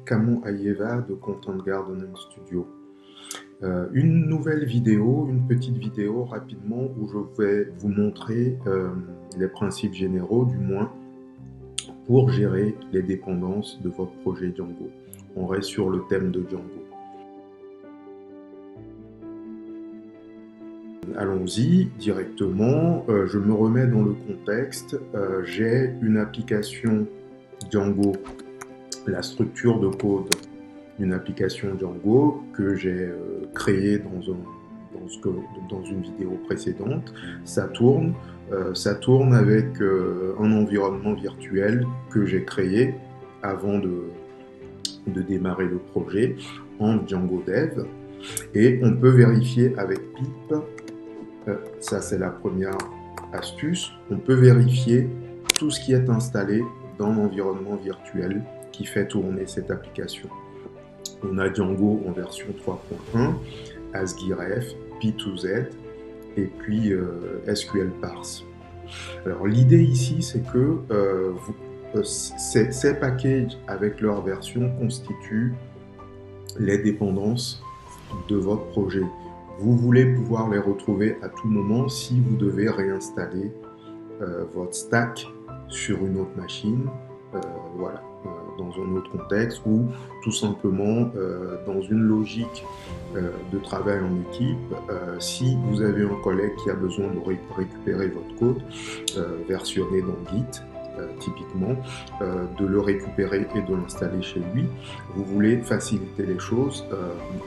Kamo Ayeva de Content Gardening Studio. Une nouvelle vidéo, une petite vidéo rapidement où je vais vous montrer les principes généraux, du moins, pour gérer les dépendances de votre projet Django. On reste sur le thème de Django. Allons-y directement, je me remets dans le contexte. J'ai une application Django, la structure de code d'une application Django que j'ai créée dans une vidéo précédente. Ça tourne avec un environnement virtuel que j'ai créé avant de démarrer le projet en Django Dev. Et on peut vérifier avec pip, ça c'est la première astuce, on peut vérifier tout ce qui est installé dans l'environnement virtuel qui fait tourner cette application. On a Django en version 3.1, ASCII-Ref, P2Z et puis SQL Parse. Alors l'idée ici, c'est que ces packages avec leur version constituent les dépendances de votre projet. Vous voulez pouvoir les retrouver à tout moment si vous devez réinstaller votre stack sur une autre machine, voilà, dans un autre contexte, ou tout simplement dans une logique de travail en équipe. Si vous avez un collègue qui a besoin de récupérer votre code versionné dans Git, typiquement, de le récupérer et de l'installer chez lui, vous voulez faciliter les choses,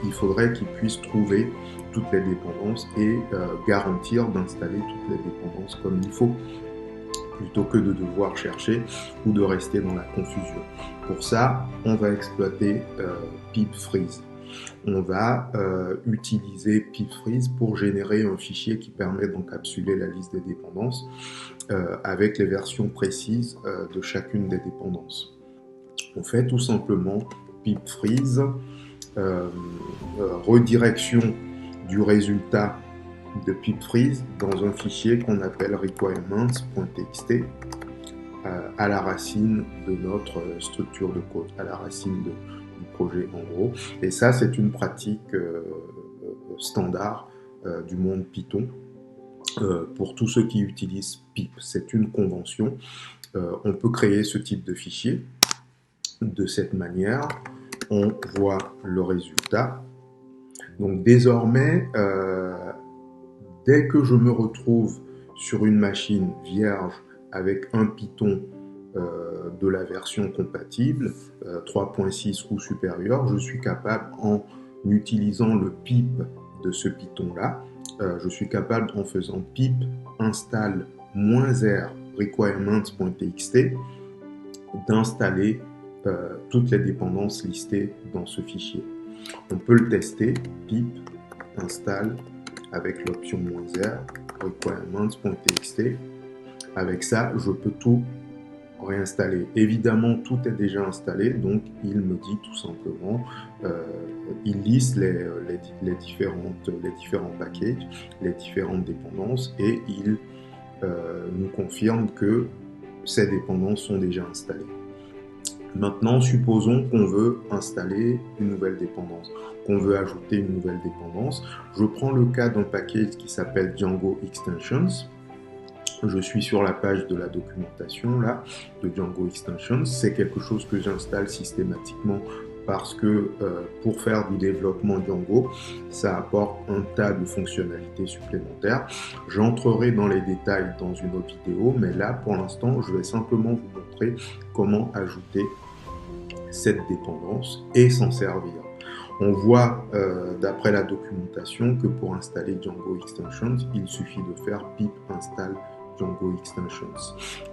il faudrait qu'il puisse trouver toutes les dépendances et garantir d'installer toutes les dépendances comme il faut, plutôt que de devoir chercher ou de rester dans la confusion. Pour ça, on va exploiter pipfreeze. On va utiliser pipfreeze pour générer un fichier qui permet d'encapsuler la liste des dépendances avec les versions précises de chacune des dépendances. On fait tout simplement pipfreeze, redirection du résultat de pipfreeze dans un fichier qu'on appelle requirements.txt à la racine de notre structure de code, à la racine du projet en gros. Et ça, c'est une pratique standard du monde Python. Pour tous ceux qui utilisent pip, c'est une convention. On peut créer ce type de fichier de cette manière. On voit le résultat. Donc désormais, dès que je me retrouve sur une machine vierge avec un Python de la version compatible, 3.6 ou supérieur, je suis capable, en utilisant le pip de ce Python-là, je suis capable, en faisant pip install -r requirements.txt, d'installer toutes les dépendances listées dans ce fichier. On peut le tester, pip install avec l'option -r requirements.txt. Avec ça, je peux tout réinstaller. Évidemment, tout est déjà installé, donc il me dit tout simplement, il liste les différents packages, les différentes dépendances, et il nous confirme que ces dépendances sont déjà installées. Maintenant, supposons qu'on veut installer une nouvelle dépendance, qu'on veut ajouter une nouvelle dépendance. Je prends le cas d'un package qui s'appelle Django Extensions. Je suis sur la page de la documentation là, de Django Extensions. C'est quelque chose que j'installe systématiquement parce que pour faire du développement Django, ça apporte un tas de fonctionnalités supplémentaires. J'entrerai dans les détails dans une autre vidéo, mais là, pour l'instant, je vais simplement vous montrer comment ajouter cette dépendance et s'en servir. On voit d'après la documentation que pour installer Django Extensions, il suffit de faire pip install Django Extensions.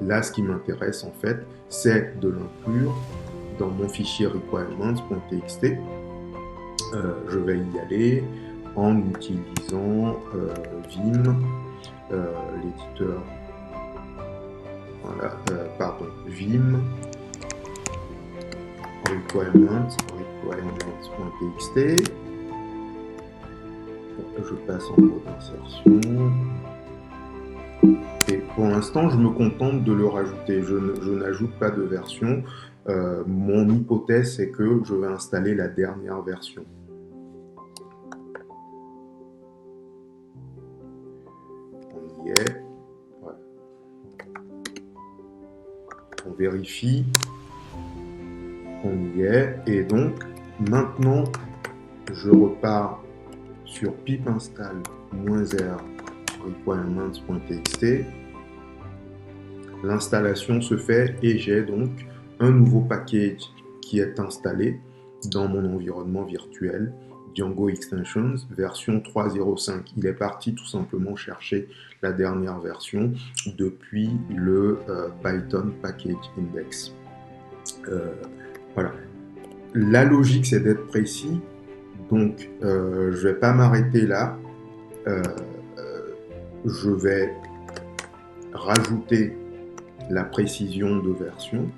Là, ce qui m'intéresse en fait, c'est de l'inclure dans mon fichier requirements.txt. Je vais y aller en utilisant Vim, l'éditeur, voilà, Vim requirements.txt. Je passe en mode insertion. Et pour l'instant, je me contente de le rajouter. Je n'ajoute pas de version. Mon hypothèse, c'est que je vais installer la dernière version. On y est. Ouais. On vérifie. On y est. Et donc, maintenant, je repars sur pip install -r requirements.txt. L'installation se fait et j'ai donc un nouveau package qui est installé dans mon environnement virtuel Django Extensions version 3.0.5. Il est parti tout simplement chercher la dernière version depuis le Python Package Index. Voilà. La logique, c'est d'être précis. Donc, je ne vais pas m'arrêter là. Je vais rajouter la précision de version,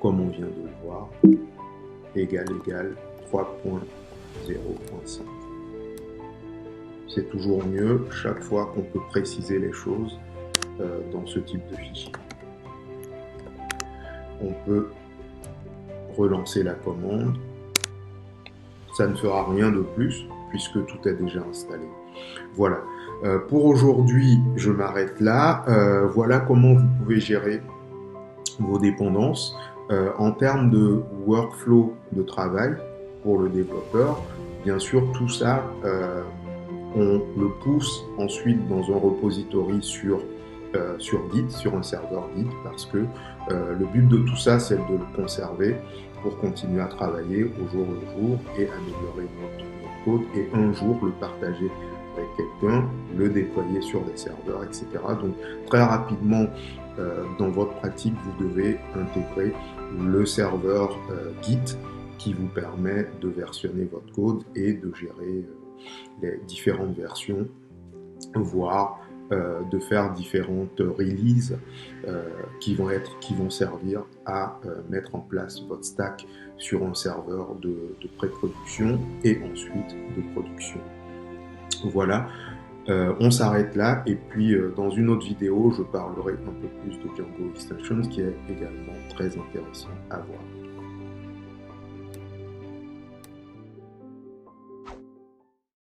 comme on vient de le voir, égale 3.0.5. C'est toujours mieux chaque fois qu'on peut préciser les choses dans ce type de fichier. On peut relancer la commande. Ça ne fera rien de plus puisque tout est déjà installé. Voilà. Pour aujourd'hui, je m'arrête là. Voilà comment vous pouvez gérer vos dépendances. En termes de workflow de travail pour le développeur, bien sûr, tout ça, on le pousse ensuite dans un repository sur Git, sur un serveur Git, parce que le but de tout ça, c'est de le conserver pour continuer à travailler au jour le jour et améliorer notre code et un jour le partager avec quelqu'un, le déployer sur des serveurs, etc. Donc très rapidement, dans votre pratique, vous devez intégrer le serveur Git qui vous permet de versionner votre code et de gérer les différentes versions, voire de faire différentes releases qui vont servir à mettre en place votre stack sur un serveur de pré-production et ensuite de production. Voilà, on s'arrête là et puis dans une autre vidéo, je parlerai un peu plus de Django Extensions qui est également très intéressant à voir.